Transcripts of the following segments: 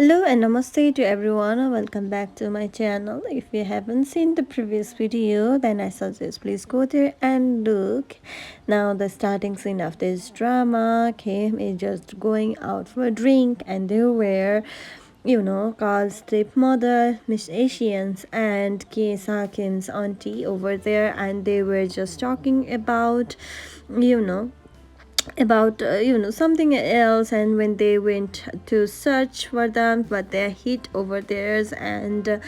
Hello and namaste to everyone. Welcome back to my channel. If you haven't seen the previous video, then I suggest please go there and look. Now the starting scene of this drama, Kim is just going out for a drink, and there were Carl's stepmother, Miss Asians, and Kesa Kim's auntie over there, and they were just talking you know, something else. And when they went to search for them, but they hid over theirs. And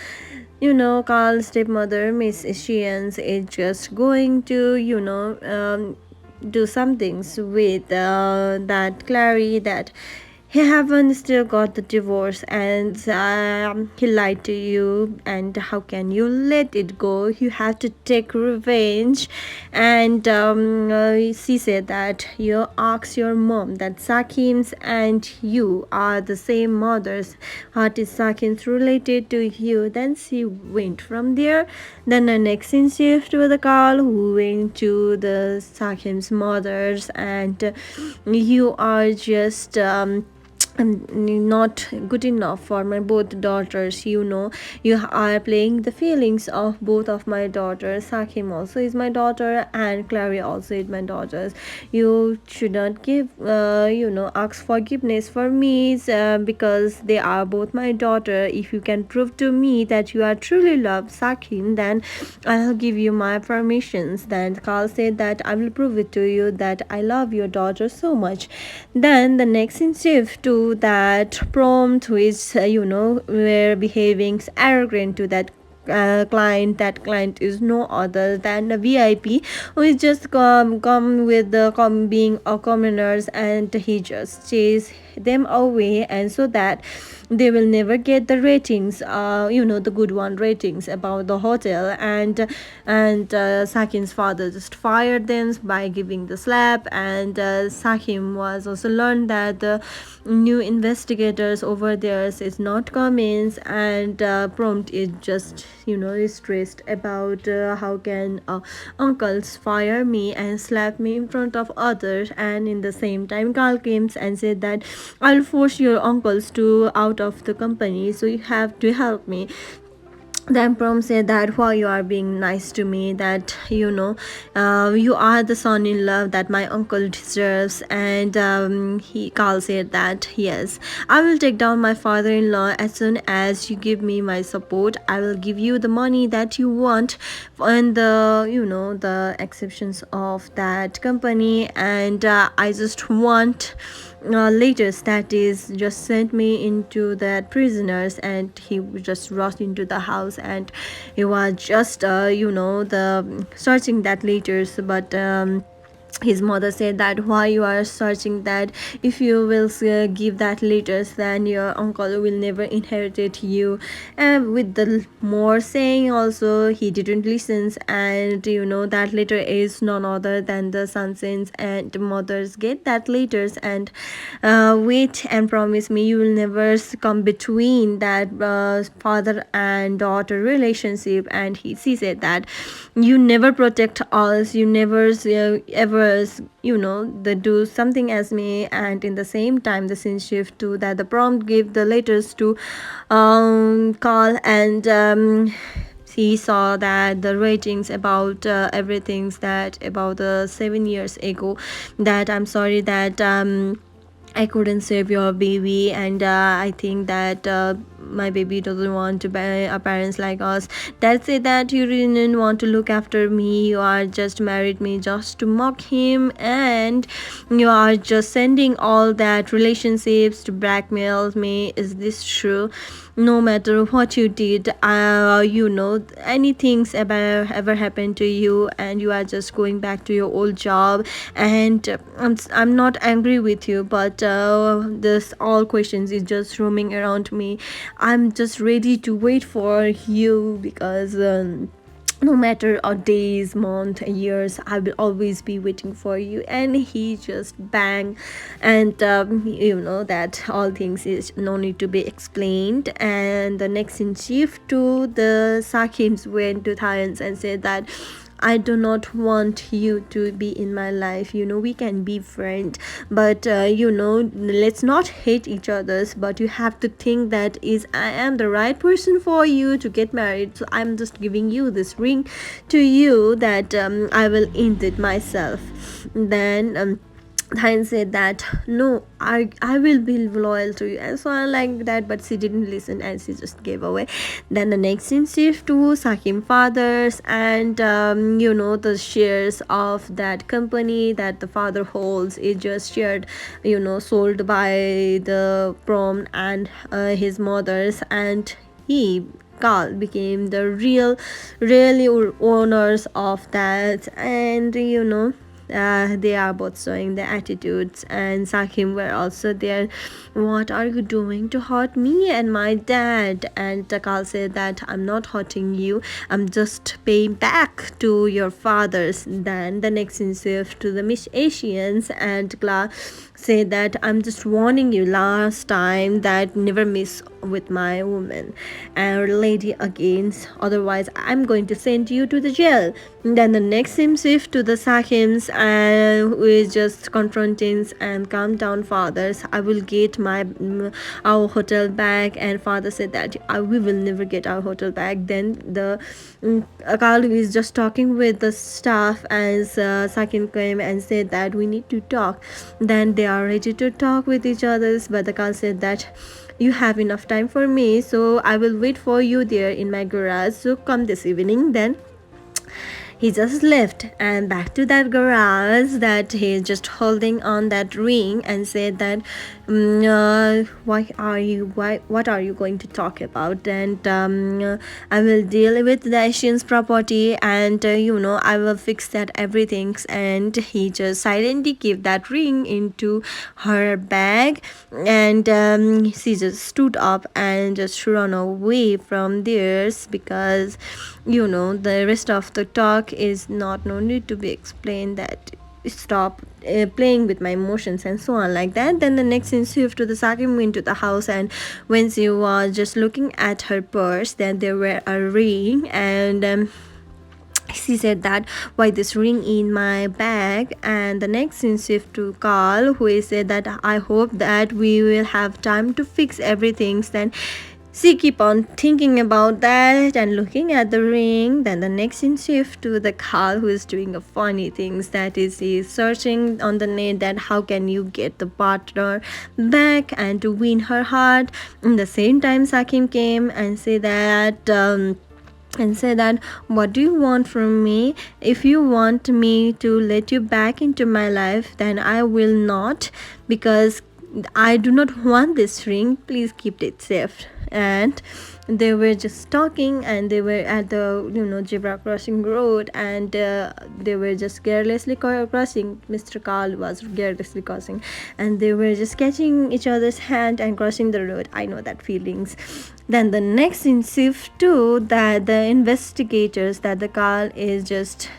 Carl's stepmother, Miss Sheehan's, is just going to do some things with that Clary, that he haven't still got the divorce, and he lied to you, and how can you let it go? You have to take revenge. And she said that you ask your mom that Sakim's and you are the same mothers. What is Sakim's related to you? Then she went from there. Then the next scene shift to the Carl, who went to the Sakim's mothers. And you are just not good enough for my both daughters. You are playing the feelings of both of my daughters. Sakim also is my daughter, and Clary also is my daughter. You should not give ask forgiveness for me, because they are both my daughter. If you can prove to me that you are truly love Sakim, then I'll give you my permissions. Then Carl said that I will prove it to you that I love your daughter so much. Then the next in shift to that prompt, which were behaving arrogant to that client. That client is no other than a VIP who is just come with the being a commoners, and he just chase them away, and so that they will never get the ratings, the good one ratings about the hotel. And Sakim's father just fired them by giving the slap. And Sakim was also learned that the new investigators over there is not comments. And prompt is just is stressed about how can uncles fire me and slap me in front of others. And in the same time, Carl came and said that I'll force your uncles to out of the company, so you have to help me. Then Prom said that why you are being nice to me, that you are the son-in-law that my uncle deserves. And Carl said that yes, I will take down my father-in-law as soon as you give me my support. I will give you the money that you want, and the exceptions of that company. And I just want latest, that is just sent me into that prisoners. And he just rushed into the house, and he was just the searching that letters. But his mother said that why you are searching that? If you will give that letters, then your uncle will never inherit it you. And with the more saying also, he didn't listen. And that letter is none other than the sons and mothers get that letters. And wait and promise me you will never come between that father and daughter relationship. And she said that you never protect us, you never ever they do something as me. And in the same time, the scene shift to that the prompt gave the letters to Carl. And he saw that the ratings about everything's that about 7 years ago, that I'm sorry that I couldn't save your baby. And I think that my baby doesn't want to be a parents like us. That's it, that you didn't want to look after me. You are just married me just to mock him, and you are just sending all that relationships to blackmail me. Is this true? No matter what you did, anything's ever happened to you, and you are just going back to your old job. And I'm not angry with you, but this all questions is just roaming around me. I'm just ready to wait for you, because no matter days, month, years, I will always be waiting for you. And he just bang. And that all things is no need to be explained. And the next in chief to the Sakims went to Thailand and said that I do not want you to be in my life. We can be friends, but let's not hate each other's. But you have to think that is I am the right person for you to get married. So I'm just giving you this ring to you that I will end it myself. Then Thain said that no, I will be loyal to you and so on like that, but she didn't listen and she just gave away. Then the next scene shift to Sakim fathers, and the shares of that company that the father holds is just shared, sold by the prom and his mothers, and he Carl became the really owners of that, and they are both showing their attitudes, and Sakim were also there. What are you doing to hurt me and my dad? And Takal said that I'm not hurting you, I'm just paying back to your fathers. Then the next scene shift to the Miss Asians, and Kla said that I'm just warning you last time that never miss with my woman and lady again, otherwise I'm going to send you to the jail. Then the next scene shift to the Sakims, who is just confronting and calm down fathers. I will get our hotel back, and father said that we will never get our hotel back. Then the Akal is just talking with the staff as Sakin came and said that we need to talk. Then they are ready to talk with each other, but the Akal said that you have enough time for me, so I will wait for you there in my garage, so come this evening. Then he just left and back to that garage that he's just holding on that ring and said that what are you going to talk about? And I will deal with the Asian's property, and I will fix that everything. And he just silently gave that ring into her bag, and she just stood up and just run away from theirs, because the rest of the talk is not no need to be explained, that stop playing with my emotions and so on like that. Then the next scene shift to the Sakim went to the house, and when she was just looking at her purse, then there were a ring, and she said that why this ring in my bag. And the next scene shift to Carl, who said that I hope that we will have time to fix everything. Then she keep on thinking about that and looking at the ring. Then the next scene shift to the Carl, who is doing a funny things, that is he's searching on the net that how can you get the partner back and to win her heart. In the same time Sakim came and said that what do you want from me? If you want me to let you back into my life, then I will not, because I do not want this ring, please keep it safe. And they were just talking, and they were at the zebra crossing road, and they were just carelessly crossing. Mr. Carl was carelessly crossing, and they were just catching each other's hand and crossing the road. I know that feelings. Then the next in shift to that the investigators that the Carl is just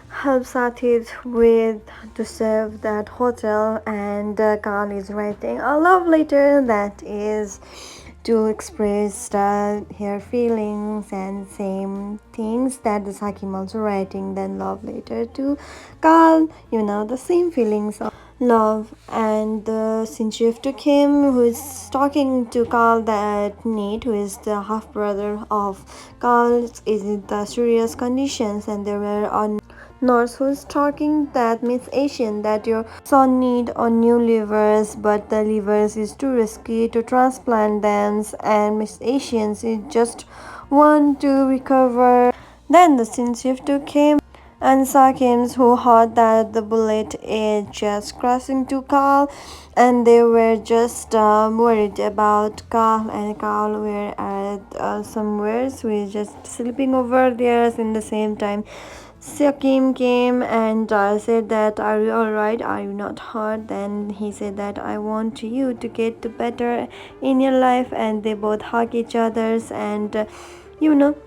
help Sathit with to save that hotel, and Carl is writing a love letter that is to express her feelings, and same things that the Sakim also writing then love letter to Carl, the same feelings of love. And since shift to Kim, who is talking to Carl, that Nate, who is the half brother of Carl, is in the serious conditions, and there were on nurse who's talking that Miss Asian that your son need a new livers, but the livers is too risky to transplant them, and Miss Asians is just want to recover. Then the scene shift to Kim and Sakims, who heard that the bullet is just crossing to Carl, and they were just worried about Carl, and Carl were at somewhere, so he's just sleeping over there. In the same time Sakim came and said that are you alright, are you not hurt? Then he said that I want you to get better in your life, and they both hug each others. And you know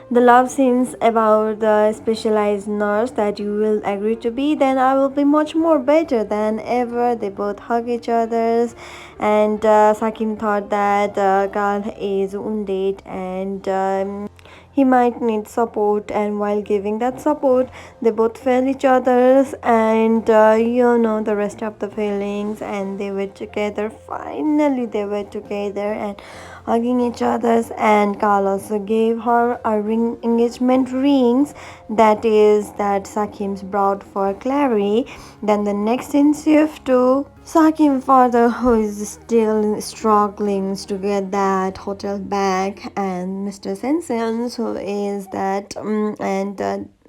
the love scenes about the specialized nurse that you will agree to be, then I will be much more better than ever. They both hug each others, and Sakim thought that Carl is wounded, and he might need support, and while giving that support they both felt each other's, and the rest of the feelings, and they were together. Finally they were together and hugging each other's, and Carl also gave her a engagement rings, that Sakim's brought for Clary. Then the next scene shift to Sakim father, who is still struggling to get that hotel back, and Mr. Sensens, who is that and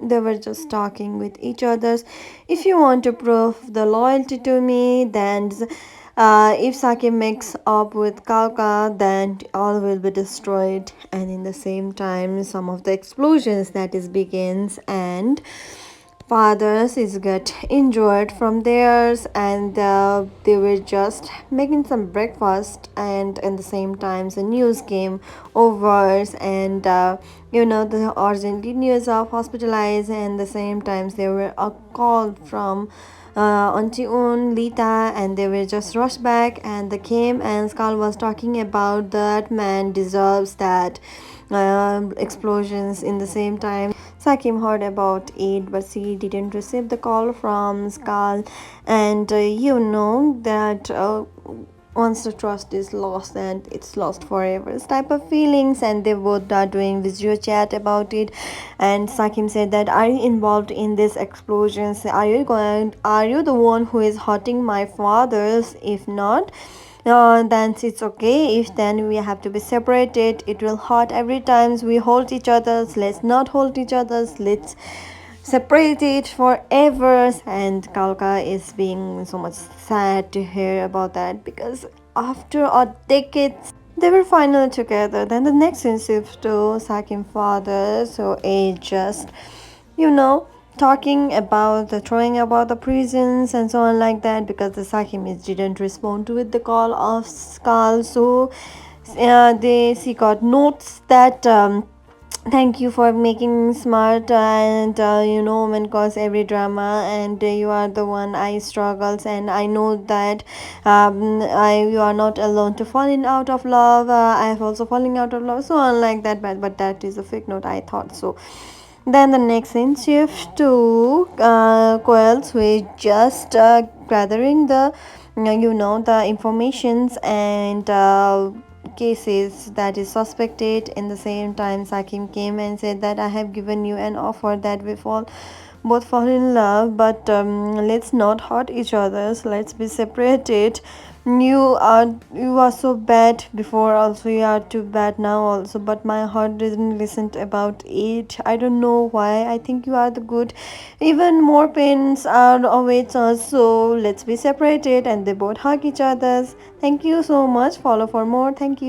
they were just talking with each others. If you want to prove the loyalty to me, then if Saki makes up with Kauka, then all will be destroyed. And in the same time, some of the explosions that is begins, and fathers is get injured from theirs, and they were just making some breakfast, and in the same times the news came over, and the urgently news of hospitalized, and the same times there were a call from Auntie Un, Lita, and they were just rushed back, and they came, and Skull was talking about that man deserves that explosions. In the same time, Sakim heard about it, but she didn't receive the call from Skull, and that once the trust is lost, and it's lost forever, it's type of feelings, and they both are doing video chat about it. And Sakim said that, are you involved in these explosions? Are you the one who is hurting my fathers? If not, then it's okay. If then we have to be separated, it will hurt every time we hold each other's. Let's not hold each other's. Let's separate it forever. And Kalka is being so much sad to hear about that, because after a decade they were finally together. Then the next scene shifts to Sakim father, so it just you know talking about the throwing about the prisons and so on like that, because the Sakimis didn't respond to it the call of Skull. So they she got notes that thank you for making me smart, and woman cause every drama, and you are the one I struggles, and I know that you are not alone to falling out of love. I have also falling out of love, so on like that, but that is a fake note, I thought so. Then the next scene shift to Coils, who is just gathering the the informations, and cases that is suspected. In the same time, Sakim came and said that, I have given you an offer that we both fall in love, but let's not hurt each other, so let's be separated. You are so bad before, also you are too bad now also, but my heart didn't listen about it. I don't know why. I think you are the good. Even more pains are awaits us, so let's be separated. And they both hug each other. Thank you so much. Follow for more. Thank you.